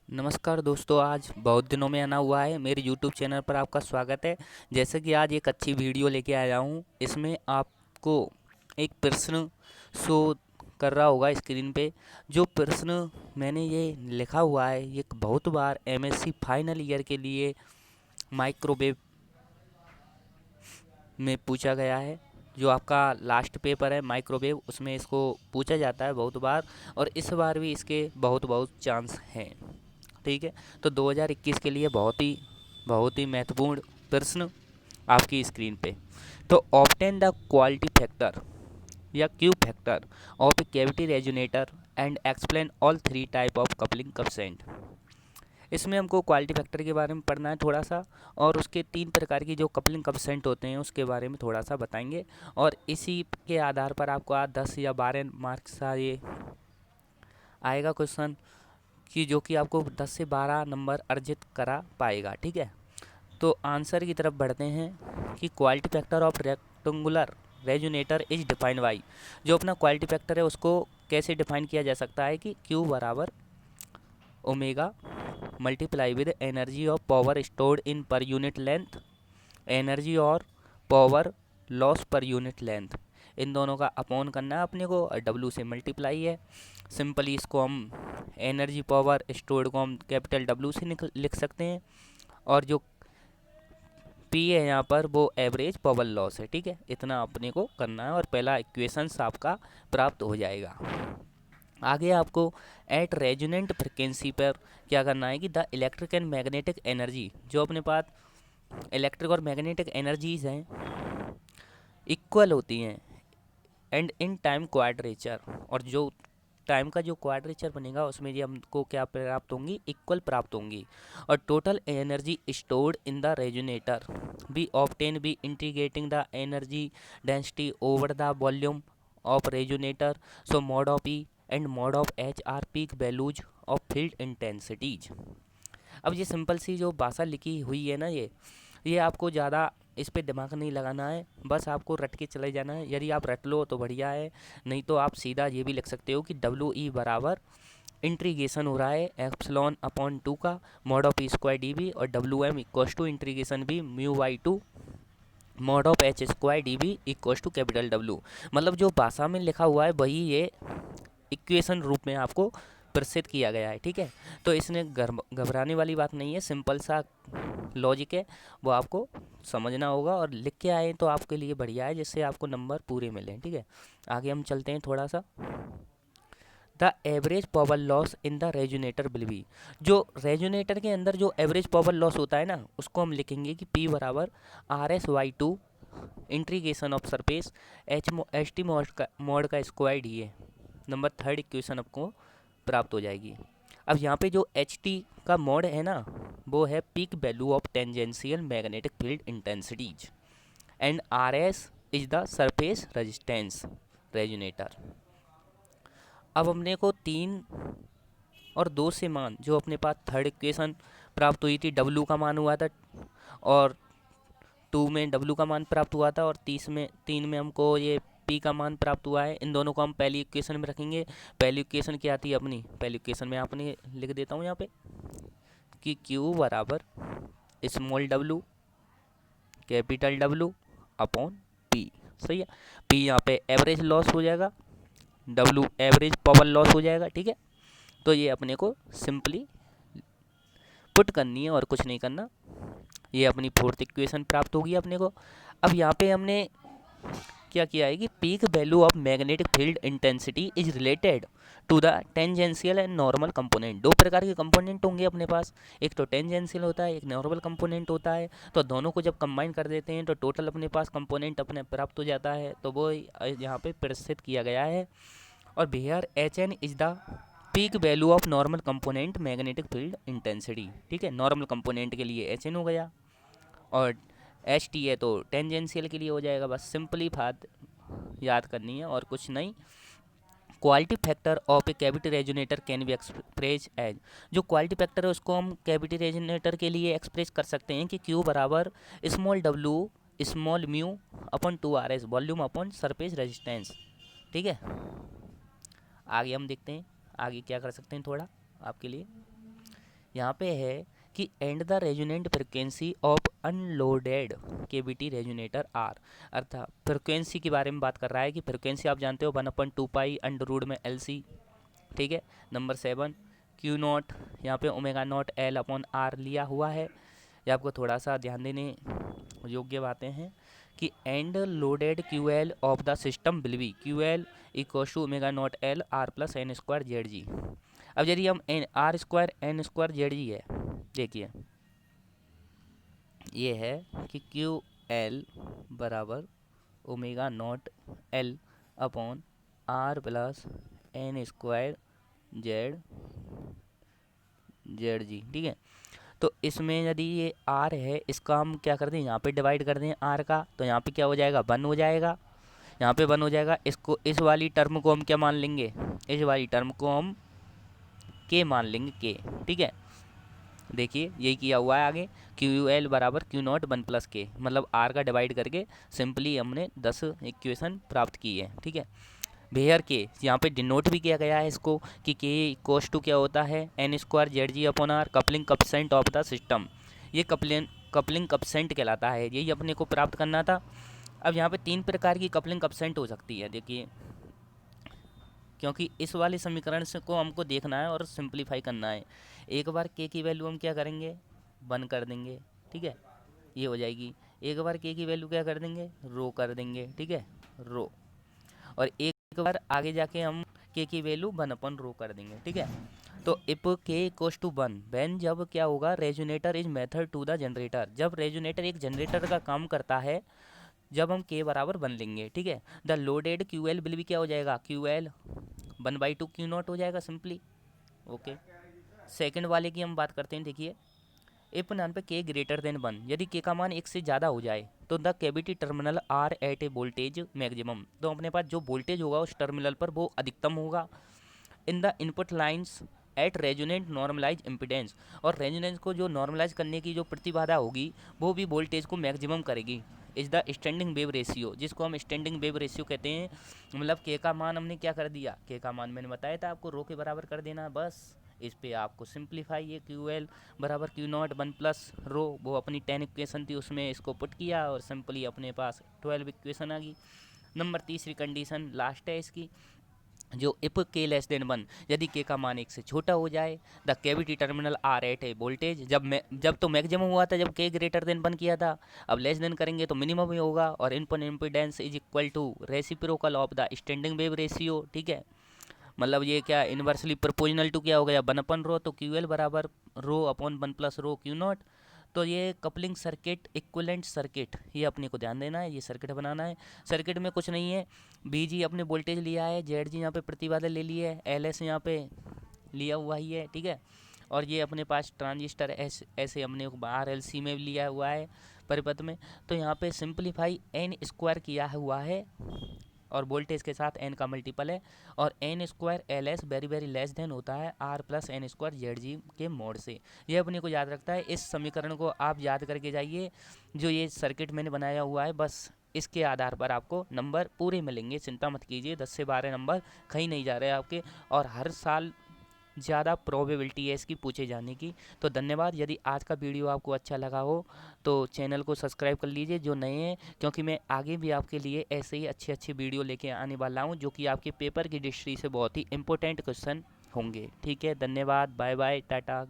नमस्कार दोस्तों, आज बहुत दिनों में आना हुआ है। मेरे YouTube चैनल पर आपका स्वागत है। जैसे कि आज एक अच्छी वीडियो लेके आया हूँ। इसमें आपको एक प्रश्न शो कर रहा होगा स्क्रीन पे। जो प्रश्न मैंने ये लिखा हुआ है, ये बहुत बार MSc फाइनल ईयर के लिए माइक्रोवेव में पूछा गया है। जो आपका लास्ट पेपर है माइक्रोवेव, उसमें इसको पूछा जाता है बहुत बार, और इस बार भी इसके बहुत बहुत चांस हैं। ठीक है। तो 2021 के लिए बहुत ही महत्वपूर्ण प्रश्न आपकी स्क्रीन पे। तो ऑब्टेन द क्वालिटी फैक्टर या Q factor of a cavity resonator and explain all three type of coupling coefficient. इसमें हमको क्वालिटी फैक्टर के बारे में पढ़ना है थोड़ा सा, और उसके तीन प्रकार की जो कपलिंग कॉएफिशिएंट होते हैं उसके बारे में थोड़ा सा बताएंगे। और इसी के आधार पर आपको आज 10 या 12 मार्क्स का ये आएगा क्वेश्चन, कि जो कि आपको 10 से 12 नंबर अर्जित करा पाएगा। ठीक है। तो आंसर की तरफ बढ़ते हैं कि quality factor of rectangular resonator is defined by. जो अपना क्वालिटी फैक्टर है उसको कैसे डिफाइन किया जा सकता है कि Q बराबर omega multiply with energy of power stored in per unit length, energy और power loss per unit length, इन दोनों का अपॉन करना है अपने को, और W से मल्टीप्लाई है। सिंपली इसको हम एनर्जी पावर स्टोर्ड को हम कैपिटल W से लिख सकते हैं, और जो P है यहाँ पर वो एवरेज पावर लॉस है। ठीक है, इतना अपने को करना है और पहला इक्वेशंस आपका प्राप्त हो जाएगा। आगे आपको एट रेजोनेंट फ्रिक्वेंसी पर क्या करना है कि the electric and magnetic energy, जो अपने पास इलेक्ट्रिक और मैग्नेटिक एनर्जीज हैं, इक्वल होती हैं एंड इन टाइम क्वाड्रेचर, और जो टाइम का जो क्वाड्रेचर बनेगा उसमें ये हमको क्या प्राप्त होंगी, इक्वल प्राप्त होंगी। और total energy stored in the resonator be obtain be integrating the energy density over the volume of resonator. So mod of E and mod of H are peak values of field intensities. अब ये simple सी जो भाषा लिखी हुई है ना, ये आपको ज़्यादा इस पे दिमाग नहीं लगाना है, बस आपको रट के चले जाना है। यदि आप रट लो तो बढ़िया है, नहीं तो आप सीधा ये भी लिख सकते हो कि W E बराबर इंट्रीगेशन हो रहा है एप्सिलॉन अपॉन 2 का मॉड ऑफ E² dB, और WM इक्वल टू इंट्रीगेशन भी μ/2 mod of H² dB equal to capital W। मतलब जो भाषा में लिखा हुआ है वही ये इक्वेशन रूप में आपको प्रस्तुत किया गया है। ठीक है। तो इसमें घबराने वाली बात नहीं है, सिंपल सा लॉजिक है, वो आपको समझना होगा, और लिख के आए तो आपके लिए बढ़िया है, जिससे आपको नंबर पूरे मिलें। ठीक है। आगे हम चलते हैं थोड़ा सा। The average power loss in the resonator will be. जो रेजोनेटर के अंदर जो एवरेज पावर लॉस होता है ना, उसको हम लिखेंगे कि P बराबर RS/2 integration of surface HT mod का square DA। Number third equation आपको प्राप्त हो जाएगी। अब यहाँ पे जो HT का मॉड है ना, वो है peak value of tangential magnetic field intensities, and RS is the surface resistance resonator. अब अपने को 3 और 2 से मान, जो अपने पास थर्ड इक्वेशन प्राप्त हुई थी, W का मान हुआ था, और 2 में W का मान प्राप्त हुआ था, और 3 में हमको ये P का मान प्राप्त हुआ है। इन दोनों को हम पहली इक्वेशन में रखेंगे। पहली इक्वेशन क्या आती है अपनी, पहली इक्वेशन में आपने लिख देता हूँ यहाँ पे कि Q बराबर small W capital W upon P। सही है। P यहाँ पे एवरेज लॉस हो जाएगा, W एवरेज पावर लॉस हो जाएगा। ठीक है। तो ये अपने को सिंपली पुट करनी है और कुछ नहीं करना। ये अपनी फोर्थ इक्वेशन प्राप्त होगी अपने को। अब यहाँ पे हमने क्या किया है कि peak value of magnetic field intensity is related to the tangential and normal component. दो प्रकार के कंपोनेंट होंगे अपने पास, एक तो टेंजेंशियल होता है, एक नॉर्मल कंपोनेंट होता है। तो दोनों को जब कंबाइन कर देते हैं तो टोटल अपने पास कंपोनेंट अपने प्राप्त हो जाता है। तो वो यहाँ पे प्रस्तुत किया गया है। और Bihar HN is the peak value of normal component magnetic field intensity. ठीक है, नॉर्मल कंपोनेंट के लिए HN हो गया, और HT है तो टेंजेंशियल के लिए हो जाएगा। बस सिंपली बात याद करनी है और कुछ नहीं। Quality factor of a cavity resonator can be express as. जो क्वालिटी फैक्टर है उसको हम कैविटी रेजोनेटर के लिए एक्सप्रेस कर सकते हैं कि Q बराबर small W small mu upon 2RS volume upon surface resistance. ठीक है। आगे हम देखते हैं आगे क्या कर सकते हैं थोड़ा आपके लिए। यहाँ पे है कि and the resonant frequency of unloaded cavity resonator are, अर्थात फ्रिक्वेंसी के बारे में बात कर रहा है कि फ्रिक्वेंसी आप जानते हो 1/2 पाई अंडर रूट में एल सी, ठीक है। नंबर 7 क्यू नॉट, यहाँ पे omega not L upon R लिया हुआ है। ये आपको थोड़ा सा ध्यान देने योग्य बातें हैं कि and loaded Q L of the system will be Q L equal to omega not L R plus N square Z G. अब यदि हम N R square N square Z G है, देखिए ये है कि क्यू एल बराबर omega not L upon R plus N square Z Z G, ठीक है। तो इसमें यदि ये आर है, इसका हम क्या कर दें, यहाँ पे डिवाइड कर दें आर का, तो यहाँ पे क्या हो जाएगा, 1 हो जाएगा, यहाँ पे 1 हो जाएगा। इसको इस वाली टर्म को हम क्या मान लेंगे, इस वाली टर्म को हम के मान लेंगे, के, ठीक है। देखिए यही किया हुआ है आगे, क्यू एल बराबर क्यू नॉट 1 प्लस के, मतलब आर का डिवाइड करके सिंपली हमने 10 इक्वेशन प्राप्त की है, ठीक है। वेयर के यहाँ पे डिनोट भी किया गया है इसको कि के इक्वल्स टू क्या होता है, N square Z G upon R coupling coefficient of the system. ये कपलिंग कपसेंट कहलाता है, यही अपने को प्राप्त करना था। अब यहाँ पे 3 प्रकार की कपलिंग कपसेंट हो सकती है, देखिए, क्योंकि इस वाले समीकरण से को हमको देखना है और सिंप्लीफाई करना है। एक बार के की वैल्यू हम क्या करेंगे, 1 कर देंगे, ठीक है, ये हो जाएगी। एक बार के की वैल्यू क्या कर देंगे, रो कर देंगे, ठीक है, रो। और एक बार आगे जाके हम के की वैल्यू 1/रो कर देंगे, ठीक है। तो इफ के इक्वल्स टू 1 व्हेन, जब क्या होगा, resonator is method to the generator, जब रेजोनेटर एक जनरेटर का काम करता है, जब हम के बराबर 1 लेंगे, ठीक है। The loaded Q L bill भी क्या हो जाएगा, क्यू एल 1/2 क्यू नॉट हो जाएगा सिंपली, ओके। सेकंड वाले की हम बात करते हैं, देखिए, इफ नान पे के ग्रेटर देन 1, यदि के का मान 1 से ज़्यादा हो जाए तो the cavity terminal are at a voltage maximum, तो अपने पास जो वोल्टेज होगा उस टर्मिनल पर वो अधिकतम होगा। In the input lines at resonant normalise impedance, और रेजोनेंस को जो नॉर्मलाइज करने की जो प्रतिबाधा होगी वो भी वोल्टेज को मैक्सिमम करेगी। Is the standing wave ratio, जिसको हम स्टैंडिंग वेव रेशियो कहते हैं, मतलब के का मान हमने क्या कर दिया, के का मान मैंने बताया था आपको रो के बराबर कर देना, बस इस पे आपको सिंप्लीफाई, ये क्यू एल बराबर क्यू नॉट 1 प्लस रो, वो अपनी 10 इक्वेशन थी उसमें इसको पुट किया और सिंपली अपने पास 12 इक्वेशन आ गई। नंबर तीसरी कंडीशन लास्ट है इसकी, जो इफ के लेस देन 1, यदि के का मान 1 से छोटा हो जाए, the cavity terminal are at a voltage, जब तो मैक्सिमम हुआ था जब के ग्रेटर देन 1 किया था, अब लेस देन करेंगे तो मिनिमम ही होगा, और input impedance is equal to reciprocal of the standing wave ratio, ठीक है। मतलब ये क्या इन्वर्सली प्रोपोर्शनल टू क्या हो गया, 1/रो, तो क्यू एल बराबर rho upon 1 plus row Q not. तो ये कपलिंग सर्किट इक्विवेलेंट सर्किट, ये अपने को ध्यान देना है, ये सर्किट बनाना है। सर्किट में कुछ नहीं है, बी जी अपने वोल्टेज लिया है, जेड जी यहाँ पे प्रतिबाधा ले ली है, एल एस यहाँ पे लिया हुआ ही है, ठीक है। और ये अपने पास ट्रांजिस्टर ऐसे हमने आर एल सी में लिया हुआ है परिपथ में। तो यहाँ पे सिंप्लीफाई एन स्क्वायर किया हुआ है और वोल्टेज के साथ एन का मल्टीपल है, और N square L S very very less than होता है R plus N square Z G के मोड से। ये अपने को याद रखता है, इस समीकरण को आप याद करके जाइए, जो ये सर्किट मैंने बनाया हुआ है, बस इसके आधार पर आपको नंबर पूरे मिलेंगे, चिंता मत कीजिए, 10 से 12 नंबर कहीं नहीं जा रहे आपके, और हर साल ज़्यादा प्रोबेबिलिटी है इसकी पूछे जाने की। तो धन्यवाद। यदि आज का वीडियो आपको अच्छा लगा हो तो चैनल को सब्सक्राइब कर लीजिए जो नए हैं, क्योंकि मैं आगे भी आपके लिए ऐसे ही अच्छे अच्छे वीडियो लेके आने वाला हूं, जो कि आपके पेपर की हिस्ट्री से बहुत ही इंपॉर्टेंट क्वेश्चन होंगे। ठीक है, धन्यवाद, बाय बाय, टाटा।